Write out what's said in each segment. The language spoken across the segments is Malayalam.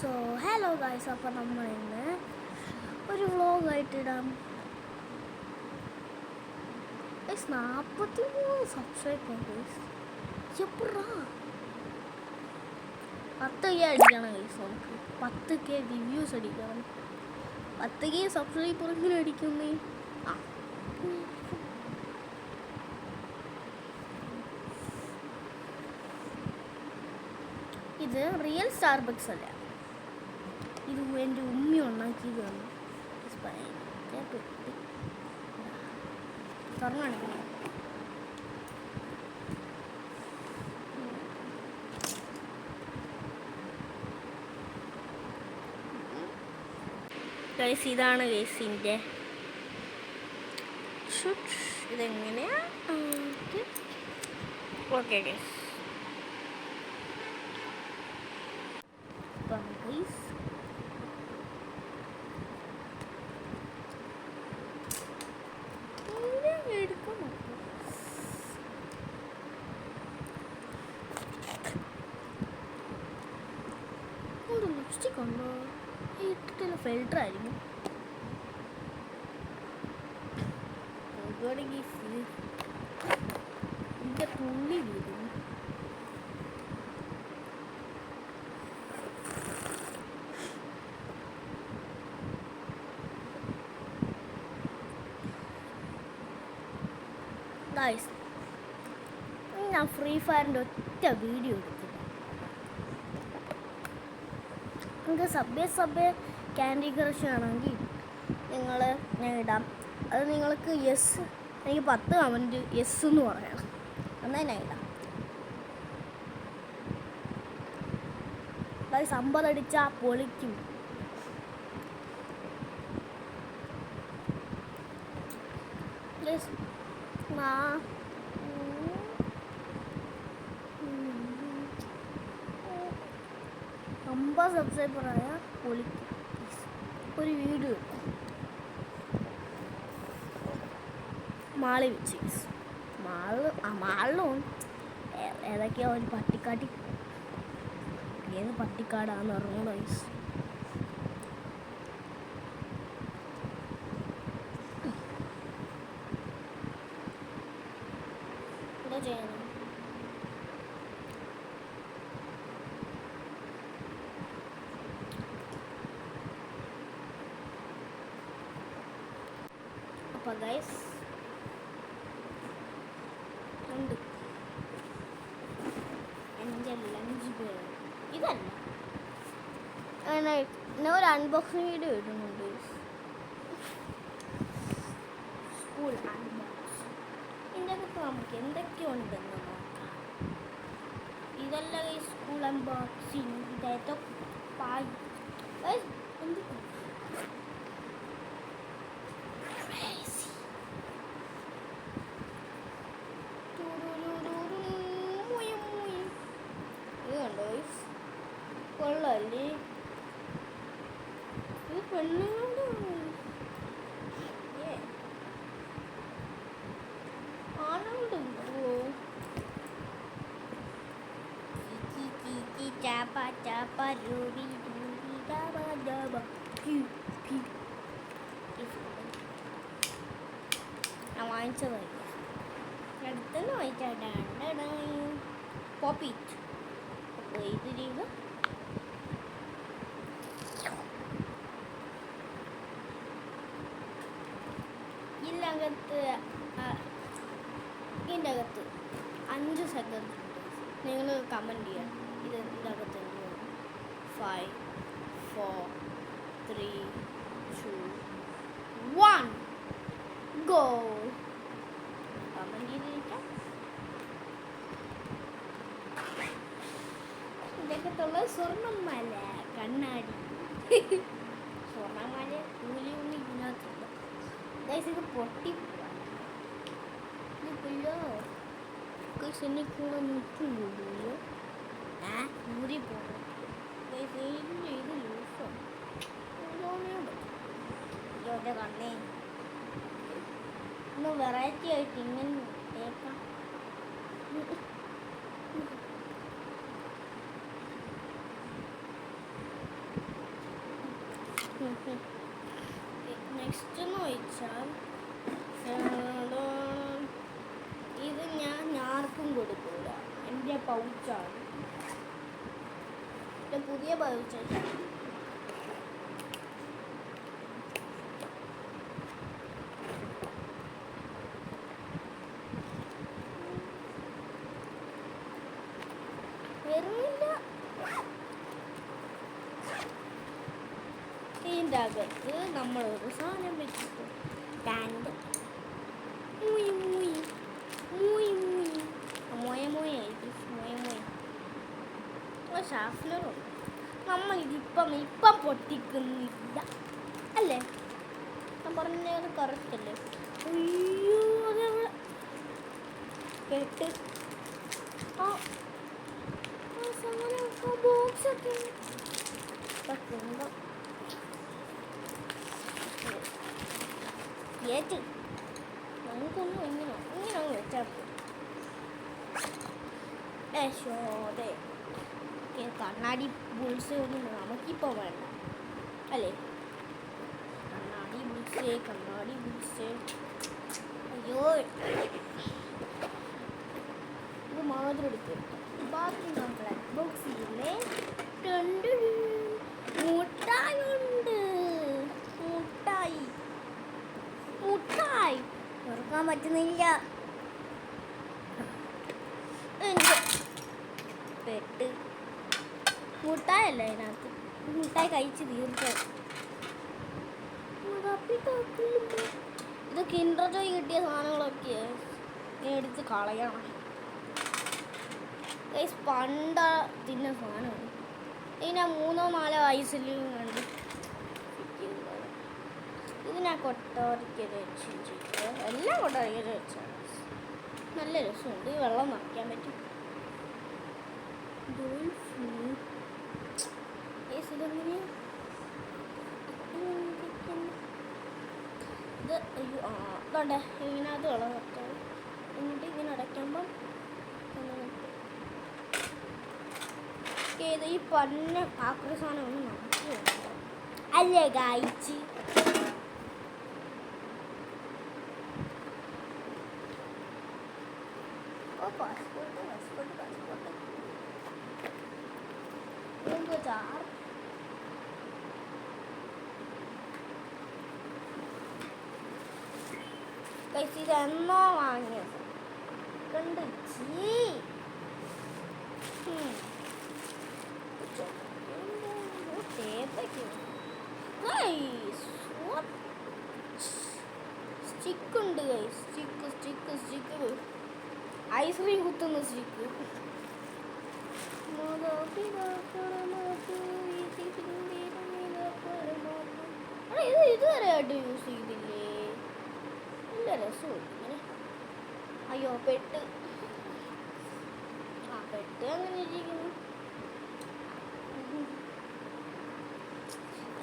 സോ ഹലോ ഗൈസ്, അപ്പോൾ നമ്മൾ ഇന്ന് ഒരു വ്ളോഗായിട്ടിടാം. 43 സബ്സ്ക്രൈബേഴ്സ് എപ്പോഴാ 10K അടിക്കണം ഗൈസ്. നമുക്ക് 10K റിവ്യൂസ് അടിക്കണം. 10K സബ്സ്ക്രൈബറെങ്കിലും അടിക്കുന്നേ. ഇത് റിയൽ സ്റ്റാർബക്സ് അല്ല, ഇത് എൻ്റെ ഉമ്മി ഉണ്ടാക്കിയതാണ്. തുറന്നാണ് ഗൈസ്, ഇതാണ് ഗൈസിൻ്റെ ഇതെങ്ങനെയാ. ഓക്കെ ഗൈസ്, ലിപ്സ്റ്റിക് ഉണ്ടോ? ഇട്ടിട്ടുള്ള ഫിൽറ്റർ ആയിരിക്കും. ഇതിൻ്റെ തുള്ളി വീഴും. ഗൈസ്, ഞാൻ ഫ്രീ ഫയറിൻ്റെ ഒറ്റ വീഡിയോ എടുത്തു. നിങ്ങൾക്ക് സബ്വേ ക്യാൻഡി ക്രഷ് ആണെങ്കിൽ ഞാൻ ഇടാം. അത് നിങ്ങൾക്ക് യെസ്, എനിക്ക് 10 കമൻറ്റ് യെസ് എന്ന് പറയണം, എന്നാൽ ഞാൻ ഇടാം. ഗൈസ്, 50 അടിച്ചാൽ പൊളിക്കും. യെസ്, 50 സബ്സ്ക്രൈബറായ പൊളിക്കും. ഒരു വീഡിയോ മാളി വെച്ച് മാളിലും ഏതൊക്കെയാ ഒരു പട്ടിക്കാട്ടി, ഏത് പട്ടിക്കാടാന്ന് പറഞ്ഞു ഗൈസ്. എന്താ ചെയ്യണം? അപ്പോൾ ഗൈസ് ഉണ്ട് എൻ്റെ ലഞ്ച് ബോയ്. ഇതല്ല, ഞാൻ ഒരു അൺബോക്സിങ് വീഡിയോ ഇടുന്നുണ്ട്. School unbox. ഇതിൻ്റെ അകത്ത് നമുക്ക് എന്തൊക്കെയുണ്ടെന്ന് നോക്കാം. ഇതല്ല ഗൈസ് സ്കൂൾ അൺബോക്സിങ്. ഇതേതോ പായ് എന്തൊക്കെ കൊള്ളല്ലേ. ഇത് പെണ്ണുങ്ങളുടെ ആണുണ്ടോ? ചാപ്പ ചാപ്പ രൂപി രൂപി ഡാബ ഡാബ ക്യൂ ക്യൂ. ഞാൻ വാങ്ങിച്ചതായി, അടുത്തൊന്നും വാങ്ങിച്ചാണ് പോപ്പിറ്റ്. അപ്പോൾ ഇത് ചെയ്യുക. ഇതിൻ്റെ അകത്ത് 5 സെക്കൻഡ് നിങ്ങൾ കമൻറ്റ് ചെയ്യാം. ഇതിൻ്റെ അകത്ത് 5 4 3 2 1 ഗോ. കമൻറ്റ് ചെയ്തിരിക്കാം. ഇതിനകത്തുള്ള സ്വർണ്ണമാല കണ്ണാടി സ്വർണ്ണമാല കൂലിയൊന്നും ഇതിനകത്തുണ്ട് ഗൈസ്. ഇത് പൊട്ടിപ്പോവാ. കൂടെ നിൽക്കുന്നില്ല, ഊരി പോകും. ഇത് ലൂസോ ഇതോടെ കണ്ണേ. ഒന്ന് വെറൈറ്റി ആയിട്ട് ഇങ്ങനെ കേൾക്കാം. നെക്സ്റ്റ് എന്ന് ചോദിച്ചാൽ ഇത് ഞാൻ ആർക്കും കൊടുക്കില്ല. എൻ്റെ പൗച്ചാണ്, എൻ്റെ പുതിയ പൗച്ചാണ്. വരുന്നില്ല. ഇതിൻ്റെ അകത്ത് നമ്മളൊരു സാധനം വെച്ചിട്ട് ടാങ്ക് മൂയി മൂയി മൂയി മൂയി മോയ മോയായിരിക്കും. മോയ മോയ ഷാഫ്നറുണ്ട്. നമ്മളിതിപ്പം പൊട്ടിക്കുന്നില്ല അല്ലേ? ഞാൻ പറഞ്ഞത് കറക്റ്റ് അല്ലേ? അയ്യോ അതെവിടെ കേട്ട് ബോക്സ് ഒക്കെ ഏറ്റ് നമുക്കൊന്നും ഇങ്ങനെ വെച്ചാൽ യശോദേ. കണ്ണാടി ബുൾസ് ഒന്നും നമുക്കിപ്പോൾ വേണ്ട അല്ലേ? കണ്ണാടി ബുൾസ് അയ്യോ ഇത് മാത്രം എടുക്കും. ബാക്കി നമ്മളെ ബോക്സിലെ മുട്ടായി ഉണ്ട്. മുട്ടായി തുറക്കാൻ പറ്റുന്നില്ല. പെട്ട് മുട്ടായല്ല അതിനകത്ത്. മുട്ടായി കഴിച്ച് തീർച്ചയായും. ഇത് കിൻഡർ ജോയ് കിട്ടിയ സാധനങ്ങളൊക്കെ എടുത്ത് കളയണം. പണ്ട തിന്ന സാധനമാണ്. ഇതിനാ 3-4 വയസ്സിൽ കണ്ട് ഇതിനാ കൊട്ടാരിക്കല് വെച്ച് എല്ലാം കൊട്ടാരിക്കല് വെച്ചാണ്. നല്ല രസമുണ്ട്. ഈ വെള്ളം നിറയ്ക്കാൻ പറ്റും. ഇത് അയ്യോ അതുകൊണ്ടേ ഇങ്ങനെ അത് വെള്ളം നിറയ്ക്കാം. എന്നിട്ട് ഇങ്ങനെ അടയ്ക്കുമ്പം ഈ പന്ന ആക്രി സാധനം ഒന്നും നമുക്ക് അല്ലേ ഗായിച്ച്. പാസ്പോർട്ട് ഇതെന്നോ വാങ്ങിയത് കണ്ട് സ്റ്റിക്ക് ഉണ്ട്. സ്റ്റിക്ക് ഐസ്ക്രീം കുത്തുന്ന സ്റ്റിക്ക്. ഇത് ഇതുവരെയായിട്ട് യൂസ് ചെയ്തില്ലേ? നല്ല രസമുണ്ട് ഇങ്ങനെ. അയ്യോ പെട്ട് അങ്ങനെ ഇരിക്കുന്നു.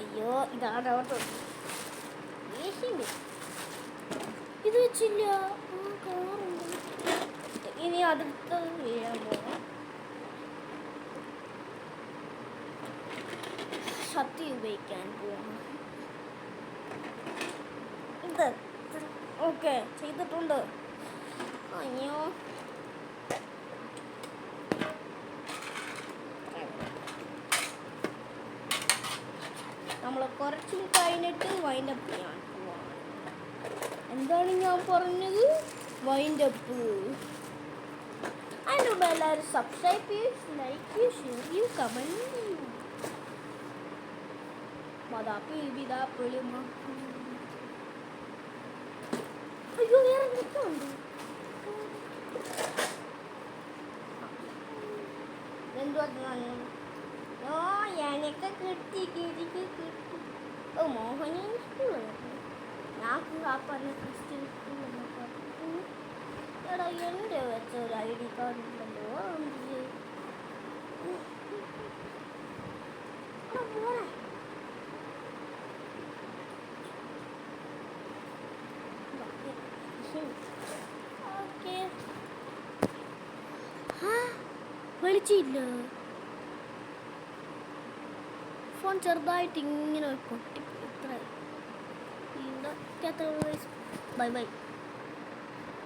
അയ്യോ ഇതാണ് ഇത് വെച്ചില്ല. ഇനി അടുത്തത് വീഴാൻ പോകാം. ശക്തി ഉപയോഗിക്കാൻ പോവാം. ഇത് ഓക്കെ ചെയ്തിട്ടുണ്ട്. അയ്യോ നമ്മൾ കുറച്ചും കഴിഞ്ഞിട്ട് വൈൻഡപ്പ് ചെയ്യാൻ പോവാം. എന്താണ് ഞാൻ പറഞ്ഞത്? വൈൻഡപ്പ്. അതിനുള്ള എല്ലാവരും സബ്സ്ക്രൈബ് ചെയ്യൂ, ലൈക്ക് ചെയ്യൂ, ഷെയർ ചെയ്യൂ, കമൻറ്റ് ചെയ്യൂ. അയ്യോ വേറെ എന്തൊക്കെയുണ്ട്. എന്തുവാ എനിക്ക് കിട്ടി. ഓ മോഹനി സ്കൂളിൽ ഞാൻ പറഞ്ഞ ക്രിസ്ത്യൻ സ്കൂളിൽ എടാ എൻ്റെ വെച്ച ഒരു ID കാർഡ് ഉണ്ടല്ലോ. ഓക്കെ വെളിച്ചില്ല. ഫോൺ ചെറുതായിട്ട് ഇങ്ങനെ പൊട്ടി ഇത്ര ബൈ ബൈ.